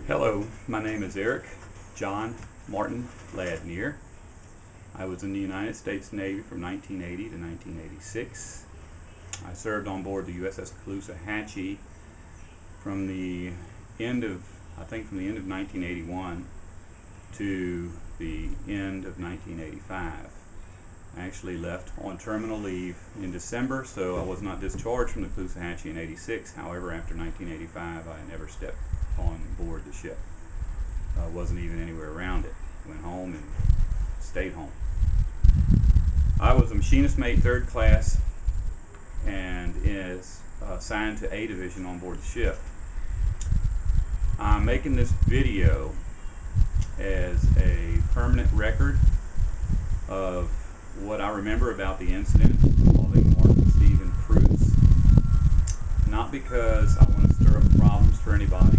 Hello, my name is Eric John Martin Ladnier. I was in the United States Navy from 1980 to 1986. I served on board the USS Caloosahatchee from the end of, from the end of 1981 to the end of 1985. I actually left on terminal leave in December, so I was not discharged from the Caloosahatchee in '86. However, after 1985, I never stepped on board the ship. I wasn't even anywhere around it. Went home and stayed home. I was a machinist mate, third class, and is assigned to A division on board the ship. I'm making this video as a permanent record of what I remember about the incident involving Mark and Stephen Preuss. Not because I want to stir up problems for anybody,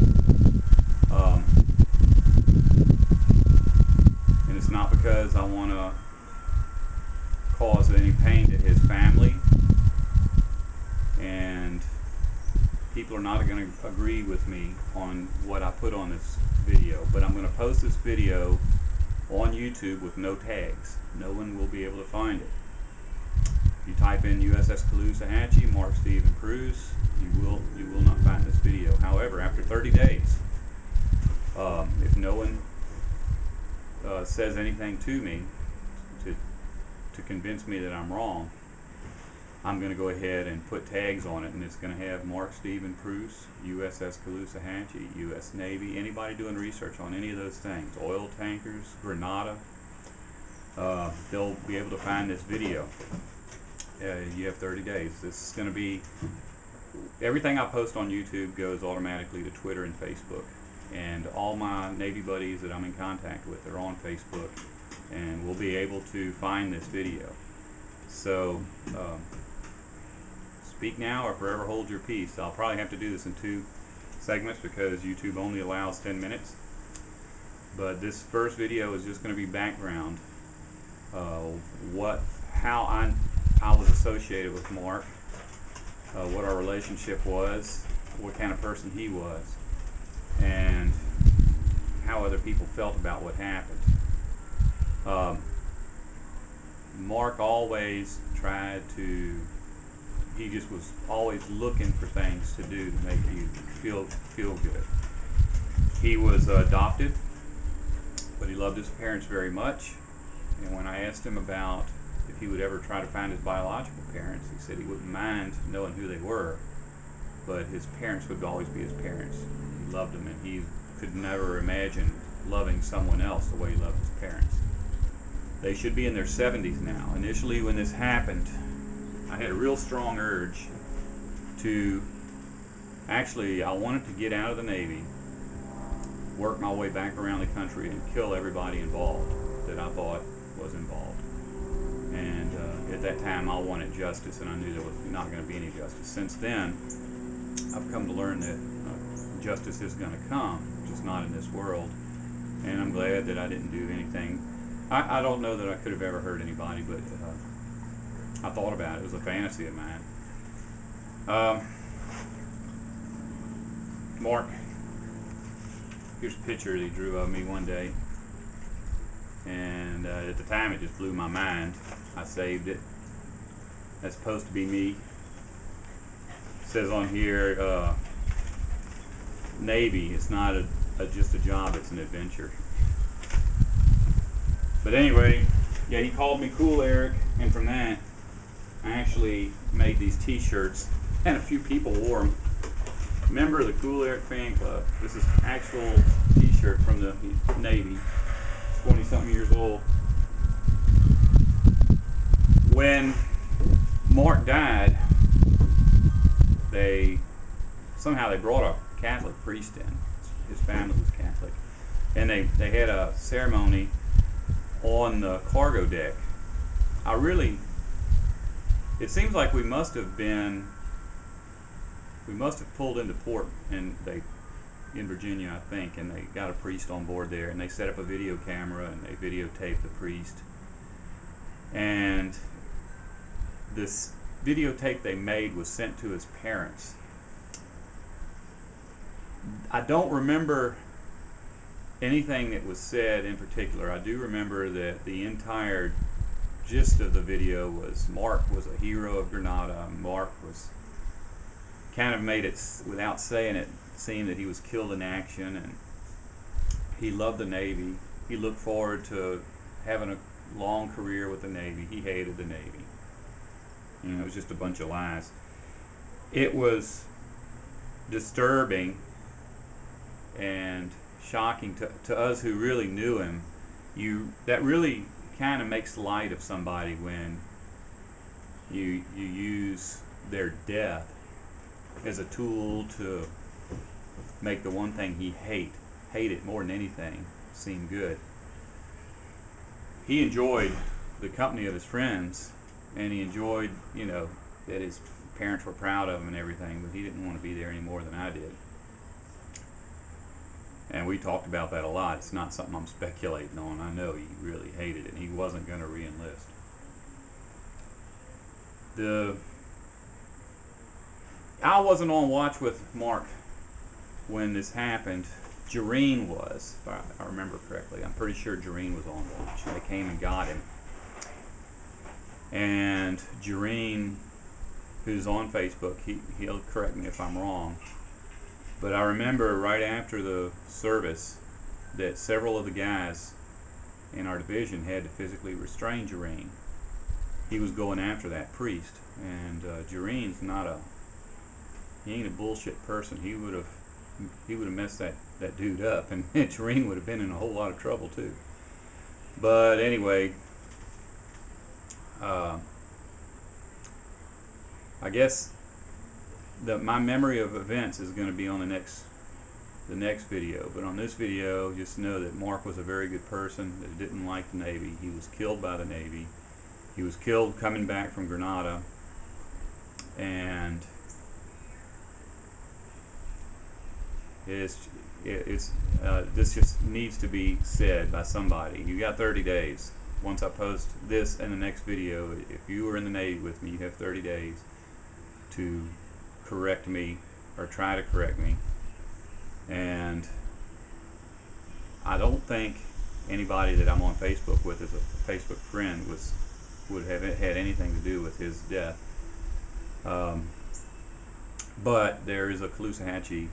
and it's not because I want to cause any pain to his family, and people are not going to agree with me on what I put on this video, but I'm going to post this video on YouTube with no tags. No one will be able to find it. If you type in USS Caloosahatchee, Mark Stephen Preuss, you will not find this video. However, after 30 days, if no one says anything to me to convince me that I'm wrong, I'm going to go ahead and put tags on it, and it's going to have Mark Stephen Preuss, USS Caloosahatchee, U.S. Navy. Anybody doing research on any of those things, oil tankers, Grenada, they'll be able to find this video. You have 30 days. This is going to be, everything I post on YouTube goes automatically to Twitter and Facebook, and all my Navy buddies that I'm in contact with are on Facebook and will be able to find this video. So speak now or forever hold your peace. I'll probably have to do this in 2 segments because YouTube only allows 10 minutes. But this first video is just going to be background, how I was associated with Mark, what our relationship was, what kind of person he was, and how other people felt about what happened. Mark always tried to, he just was always looking for things to do to make you feel good. He was adopted, but he loved his parents very much. And when I asked him about if he would ever try to find his biological parents, he said he wouldn't mind knowing who they were, but his parents would always be his parents. He loved them, and he could never imagine loving someone else the way he loved his parents. They should be in their 70s now. Initially, when this happened, I had a real strong urge to, actually, I wanted to get out of the Navy, work my way back around the country, and kill everybody involved that I thought was involved. And at that time, I wanted justice, and I knew there was not going to be any justice. Since then, I've come to learn that justice is going to come, just not in this world. And I'm glad that I didn't do anything. I don't know that I could have ever hurt anybody, but I thought about it. It was a fantasy of mine. Mark, here's a picture that he drew of me one day, and at the time it just blew my mind. I saved it. That's supposed to be me. It says on here, Navy, it's not just a job, it's an adventure. But anyway, yeah, he called me Cool Eric, and from that, I actually made these t-shirts, and a few people wore them. Member of the Cool Eric fan club. This is actual t-shirt from the Navy, 20-something years old. When Mark died, somehow they brought a Catholic priest in. His family was Catholic, and they had a ceremony on the cargo deck. It seems like we must have pulled into port in Virginia, I think, and they got a priest on board there, and they set up a video camera and they videotaped the priest. And this videotape they made was sent to his parents. I don't remember anything that was said in particular. I do remember that the entire gist of the video was Mark was a hero of Grenada. Mark was kind of made it, without saying it, seem that he was killed in action, and he loved the Navy. He looked forward to having a long career with the Navy. He hated the Navy. You know, it was just a bunch of lies. It was disturbing and shocking to us who really knew him. That really kind of makes light of somebody when you use their death as a tool to make the one thing he hated more than anything seem good. He enjoyed the company of his friends, and he enjoyed, you know, that his parents were proud of him and everything, but he didn't want to be there any more than I did. And we talked about that a lot. It's not something I'm speculating on. I know he really hated it, and he wasn't going to re-enlist. I wasn't on watch with Mark when this happened. Jareen was, if I remember correctly. I'm pretty sure Jareen was on watch. They came and got him. And Jareen, who's on Facebook, he'll correct me if I'm wrong, but I remember right after the service that several of the guys in our division had to physically restrain Jareen. He was going after that priest, and Jareen's he ain't a bullshit person. He would have messed that dude up, and Jareen would have been in a whole lot of trouble too. But anyway, I guess my memory of events is going to be on the next video. But on this video, just know that Mark was a very good person that didn't like the Navy. He was killed by the Navy. He was killed coming back from Grenada, and this just needs to be said by somebody. You got 30 days. Once I post this and the next video, if you were in the Navy with me, you have 30 days to correct me or try to correct me. And I don't think anybody that I'm on Facebook with as a Facebook friend would have had anything to do with his death. But there is a Caloosahatchee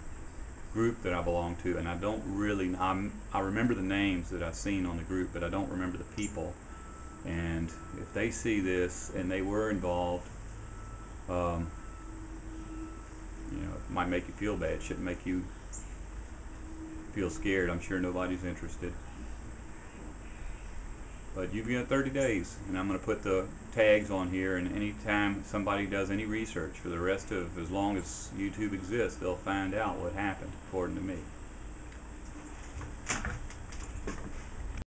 group that I belong to, and I don't really, I remember the names that I've seen on the group, but I don't remember the people. And if they see this and they were involved, you know, it might make you feel bad. It shouldn't make you feel scared. I'm sure nobody's interested. But you've got 30 days, and I'm going to put the tags on here, and anytime somebody does any research for the rest of, as long as YouTube exists, they'll find out what happened, according to me.